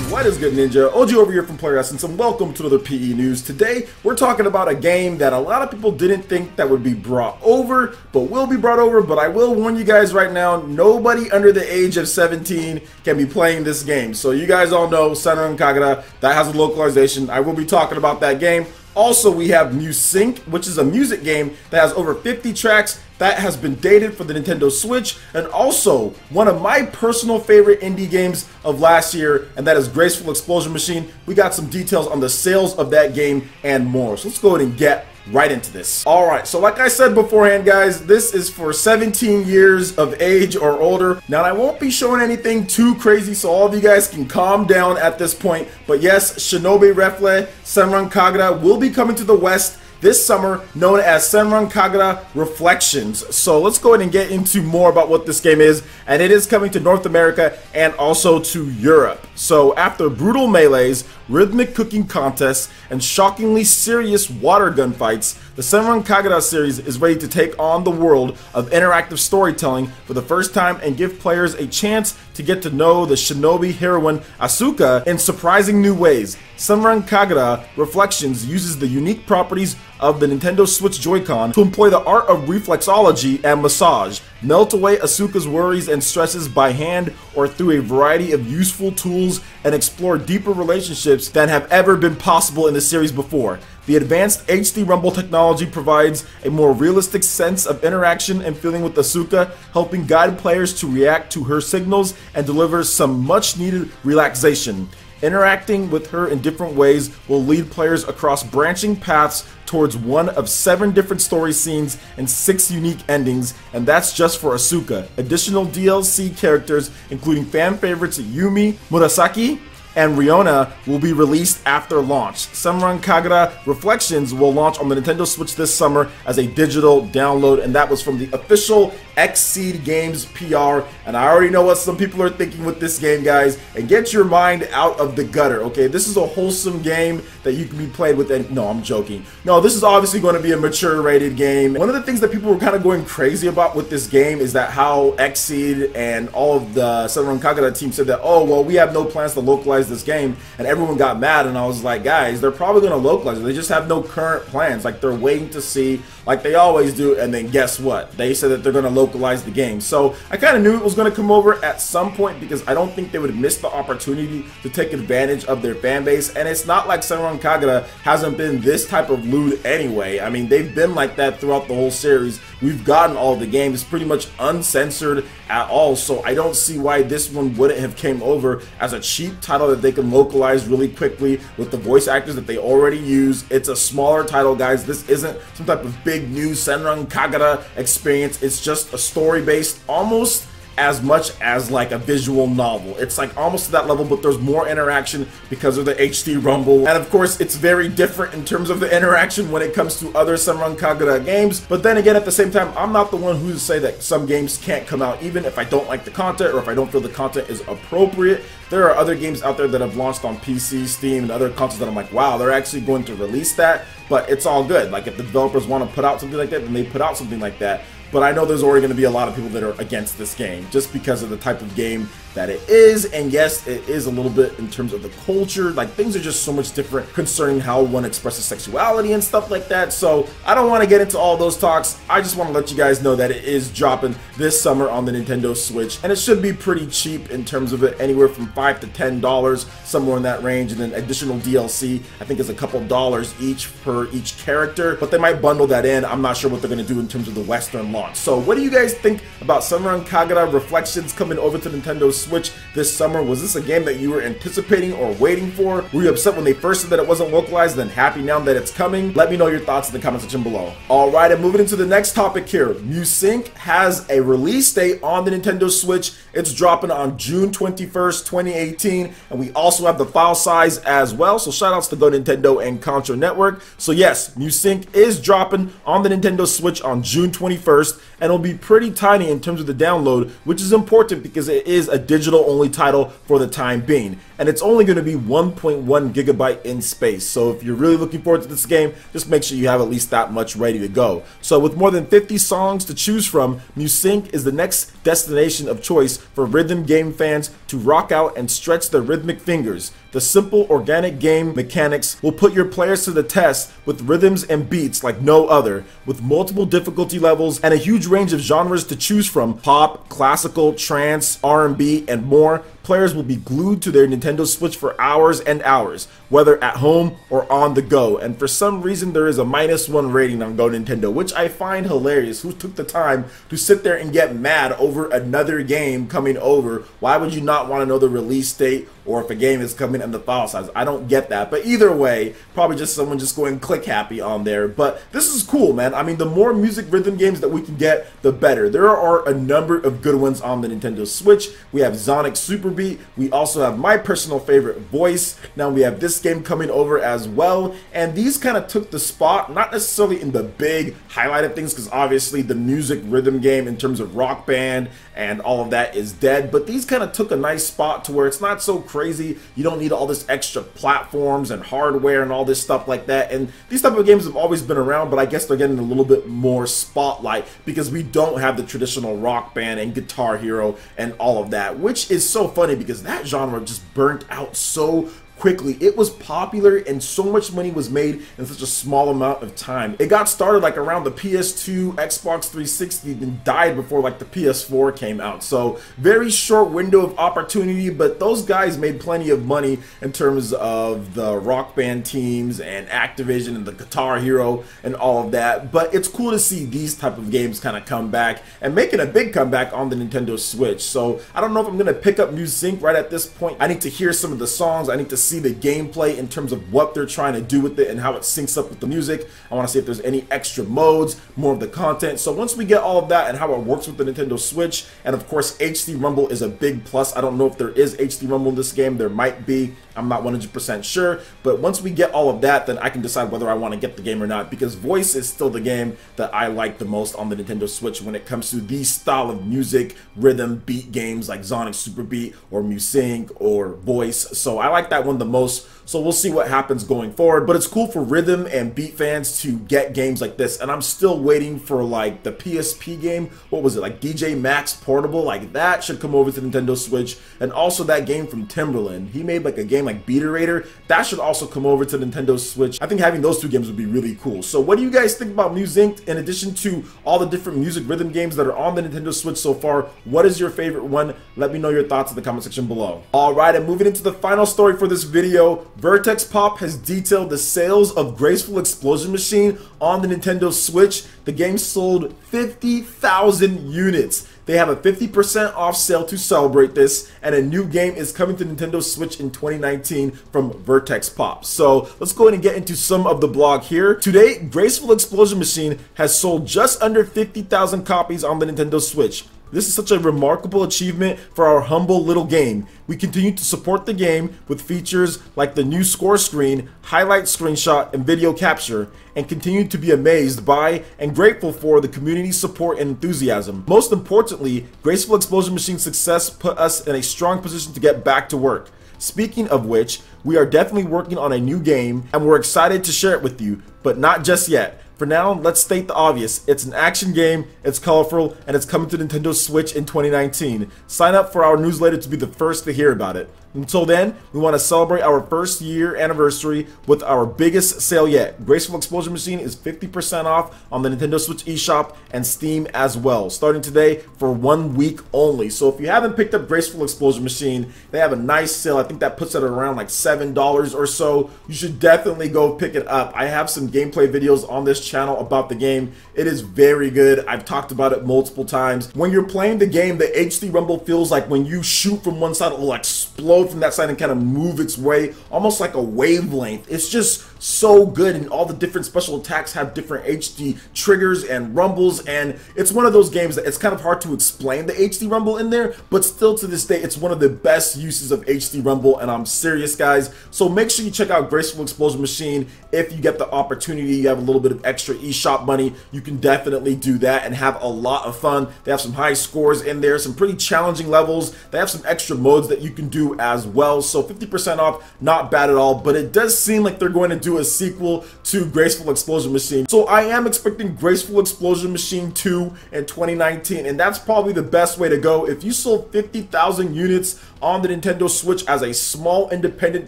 What is good, Ninja? OG over here from Player Essence, and welcome to another PE News. Today, we're talking about a game that a lot of people didn't think that would be brought over, but will be brought over. But I will warn you guys right now, nobody under the age of 17 can be playing this game. So you guys all know Senran Kagura, that has a localization. I will be talking about that game. Also, we have MUSYNX, which is a music game that has over 50 tracks that has been dated for the Nintendo Switch, and also one of my personal favorite indie games of last year, and that is Graceful Explosion Machine. We got some details on the sales of that game and more. So let's go ahead and get right into this. Alright, so like I said beforehand, guys, this is for 17 years of age or older. Now, I won't be showing anything too crazy, so all of you guys can calm down at this point. But yes, Shinobi Refle Senran Kagura will be coming to the West this summer, known as Senran Kagura Reflexions. So let's go ahead and get into more about what this game is, and it is coming to North America and also to Europe. So after brutal melees, rhythmic cooking contests, and shockingly serious water gunfights, the Senran Kagura series is ready to take on the world of interactive storytelling for the first time and give players a chance to get to know the shinobi heroine Asuka in surprising new ways. Senran Kagura Reflections uses the unique properties of the Nintendo Switch Joy-Con to employ the art of reflexology and massage, melt away Asuka's worries and stresses by hand or through a variety of useful tools, and explore deeper relationships than have ever been possible in the series before. The advanced HD Rumble technology provides a more realistic sense of interaction and feeling with Asuka, helping guide players to react to her signals and deliver some much needed relaxation. Interacting with her in different ways will lead players across branching paths towards one of 7 different story scenes and 6 unique endings, and that's just for Asuka. Additional DLC characters, including fan favorites Yumi, Murasaki, and Riona, will be released after launch. Senran Kagura Reflections will launch on the Nintendo Switch this summer as a digital download, and that was from the official XSEED Games PR. And I already know what some people are thinking with this game, guys, and get your mind out of the gutter, okay? This is a wholesome game that you can be played with, and no, I'm joking. No, this is obviously going to be a mature rated game. One of the things that people were kind of going crazy about with this game is that how XSEED and all of the Senran Kagura team said that, oh, well, we have no plans to localize this game, and everyone got mad. And I was like, guys, they're probably going to localize it. They just have no current plans. Like, they're waiting to see, like they always do. And then guess what? They said that they're going to localize the game. So I kind of knew it was going to come over at some point, because I don't think they would miss the opportunity to take advantage of their fan base. And it's not like Senran Kagura hasn't been this type of lewd anyway. I mean, they've been like that throughout the whole series. We've gotten all the games pretty much uncensored at all, so I don't see why this one wouldn't have came over as a cheap title that they can localize really quickly with the voice actors that they already use. It's a smaller title, guys. This isn't some type of big new Senran Kagura experience. It's just a story-based, almost as much as like a visual novel. It's like almost to that level, but there's more interaction because of the HD Rumble. And of course, it's very different in terms of the interaction when it comes to other Senran Kagura games. But then again, at the same time, I'm not the one who to say that some games can't come out even if I don't like the content or if I don't feel the content is appropriate. There are other games out there that have launched on PC, Steam, and other consoles that I'm like, wow, they're actually going to release that. But it's all good. Like, if the developers want to put out something like that, then they put out something like that. But I know there's already going to be a lot of people that are against this game just because of the type of game that it is. And yes, it is a little bit in terms of the culture. Like, things are just so much different concerning how one expresses sexuality and stuff like that. So I don't want to get into all those talks. I just want to let you guys know that it is dropping this summer on the Nintendo Switch, and it should be pretty cheap in terms of it, anywhere from $5 to $10, somewhere in that range. And then additional DLC, I think, is a couple dollars each per each character, but they might bundle that in. I'm not sure what they're going to do in terms of the Western launch. So what do you guys think about Senran Kagura Reflections coming over to Nintendo Switch this summer? Was this a game that you were anticipating or waiting for? Were you upset when they first said that it wasn't localized, then happy now that it's coming? Let me know your thoughts in the comment section below. Alright, and moving into the next topic here. MUSYNX has a release date on the Nintendo Switch. It's dropping on June 21st, 2018, and we also have the file size as well. So shout outs to Go Nintendo and Contra Network. So yes, MUSYNX is dropping on the Nintendo Switch on June 21st. first, and it'll be pretty tiny in terms of the download, which is important because it is a digital only title for the time being, and it's only going to be 1.1 gigabyte in space. So if you're really looking forward to this game, just make sure you have at least that much ready to go. So with more than 50 songs to choose from, MUSYNX is the next destination of choice for rhythm game fans to rock out and stretch their rhythmic fingers. The simple organic game mechanics will put your players to the test with rhythms and beats like no other, with multiple difficulty levels and a huge range of genres to choose from: pop, classical, trance, R&B, and more. Players will be glued to their Nintendo Switch for hours and hours, whether at home or on the go. And for some reason there is a -1 rating on Go Nintendo, which I find hilarious. Who took the time to sit there and get mad over another game coming over? Why would you not want to know the release date or if a game is coming and the file size? I don't get that. But either way, probably just someone just going click happy on there. But this is cool, man. I mean, the more music rhythm games that we can get, the better. There are a number of good ones on the Nintendo Switch. We have Sonic Super Beat. We also have my personal favorite, Voice. Now we have this game coming over as well. And these kind of took the spot, not necessarily in the big highlight of things, because obviously the music rhythm game in terms of Rock Band and all of that is dead. But these kind of took a nice spot to where it's not so crazy. You don't need all this extra platforms and hardware and all this stuff like that. And these type of games have always been around, but I guess they're getting a little bit more spotlight because we don't have the traditional Rock Band and Guitar Hero and all of that, which is so funny because that genre just burnt out so quickly. It was popular and so much money was made in such a small amount of time. It got started like around the PS2, Xbox 360, and died before like the PS4 came out. So very short window of opportunity, but those guys made plenty of money in terms of the Rock Band teams and Activision and the Guitar Hero and all of that. But it's cool to see these type of games kind of come back and making a big comeback on the Nintendo Switch. So I don't know if I'm going to pick up MUSYNX right at this point. I need to hear some of the songs. I need to see the gameplay in terms of what they're trying to do with it and how it syncs up with the music. I want to see if there's any extra modes, more of the content. So once we get all of that and how it works with the Nintendo Switch, and of course HD Rumble is a big plus. I don't know if there is HD Rumble in this game. There might be. I'm not 100% sure, but once we get all of that, then I can decide whether I want to get the game or not, because Voice is still the game that I like the most on the Nintendo Switch when it comes to these style of music, rhythm, beat games like Sonic Super Beat or MUSYNX or Voice. So I like that one the most. So we'll see what happens going forward, but it's cool for rhythm and beat fans to get games like this. And I'm still waiting for like the PSP game. What was it, like DJ Max Portable? Like that should come over to Nintendo Switch. And also that game from Timberland. He made like a game like Beaterator. That should also come over to Nintendo Switch. I think having those two games would be really cool. So what do you guys think about MUSYNX? In addition to all the different music rhythm games that are on the Nintendo Switch so far, what is your favorite one? Let me know your thoughts in the comment section below. Alright, and moving into the final story for this video, Vertex Pop has detailed the sales of Graceful Explosion Machine on the Nintendo Switch. The game sold 50,000 units. They have a 50% off sale to celebrate this, and a new game is coming to Nintendo Switch in 2019 from Vertex Pop. So let's go ahead and get into some of the blog here. Today, Graceful Explosion Machine has sold just under 50,000 copies on the Nintendo Switch. This is such a remarkable achievement for our humble little game. We continue to support the game with features like the new score screen, highlight screenshot, and video capture, and continue to be amazed by and grateful for the community support and enthusiasm. Most importantly, Graceful Explosion Machine's success put us in a strong position to get back to work. Speaking of which, we are definitely working on a new game, and we're excited to share it with you, but not just yet. For now, let's state the obvious. It's an action game, it's colorful, and it's coming to Nintendo Switch in 2019. Sign up for our newsletter to be the first to hear about it. Until then, we want to celebrate our first year anniversary with our biggest sale yet. Graceful Explosion Machine is 50% off on the Nintendo Switch eShop and Steam as well, starting today for 1 week only. So if you haven't picked up Graceful Explosion Machine, they have a nice sale. I think that puts it at around like $7 or so. You should definitely go pick it up. I have some gameplay videos on this channel about the game. It is very good. I've talked about it multiple times. When you're playing the game, the HD Rumble feels like when you shoot from one side, it will explode from that side and kind of move its way, almost like a wavelength. It's just so good, and all the different special attacks have different HD triggers and rumbles, and it's one of those games that it's kind of hard to explain the HD rumble in there, but still to this day, it's one of the best uses of HD rumble, and I'm serious, guys. So make sure you check out Graceful Explosion Machine if you get the opportunity. You have a little bit of extra eShop money, you can definitely do that and have a lot of fun. They have some high scores in there, some pretty challenging levels. They have some extra modes that you can do as well, so 50% off, not bad at all. But it does seem like they're going to do a sequel to Graceful Explosion Machine, so I am expecting Graceful Explosion Machine 2 in 2019, and that's probably the best way to go. If you sold 50,000 units on the Nintendo Switch as a small independent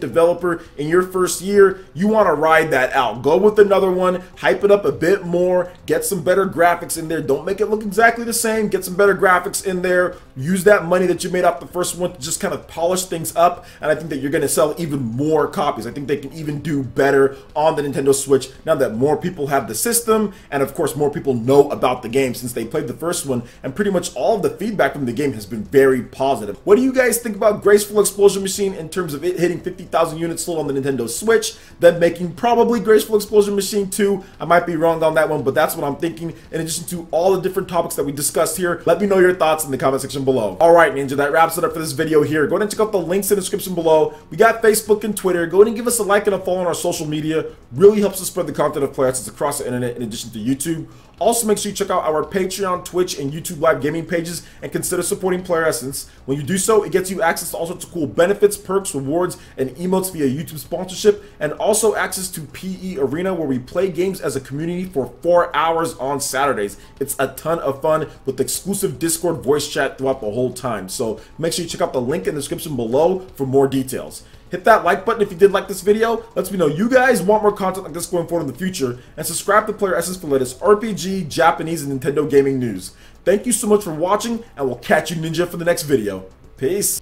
developer in your first year, you want to ride that out. Go with another one, hype it up a bit more, get some better graphics in there. Don't make it look exactly the same, get some better graphics in there. Use that money that you made off the first one to just kind of polish things up, and I think that you're going to sell even more copies. I think they can even do better on the Nintendo Switch now that more people have the system, and of course more people know about the game since they played the first one, and pretty much all of the feedback from the game has been very positive. What do you guys think about Graceful Explosion Machine in terms of it hitting 50,000 units sold on the Nintendo Switch, then making probably Graceful Explosion Machine 2? I might be wrong on that one, but that's what I'm thinking. In addition to all the different topics that we discussed here, let me know your thoughts in the comment section below. Alright, Ninja, that wraps it up for this video here. Go ahead and check out the links in the description below. We got Facebook and Twitter. Go ahead and give us a like and a follow on our social media. Really helps us spread the content of Player Essence across the internet in addition to YouTube. Also, make sure you check out our Patreon, Twitch, and YouTube live gaming pages and consider supporting Player Essence. When you do so, it gets you access to all sorts of cool benefits, perks, rewards, and emotes via YouTube sponsorship, and also access to PE Arena, where we play games as a community for 4 hours on Saturdays. It's a ton of fun with exclusive Discord voice chat throughout the whole time. So make sure you check out the link in the description below for more details. Hit that like button if you did like this video. Lets me know you guys want more content like this going forward in the future. And subscribe to Player Essence for latest RPG, Japanese, and Nintendo gaming news. Thank you so much for watching, and we'll catch you, Ninja, for the next video. Peace.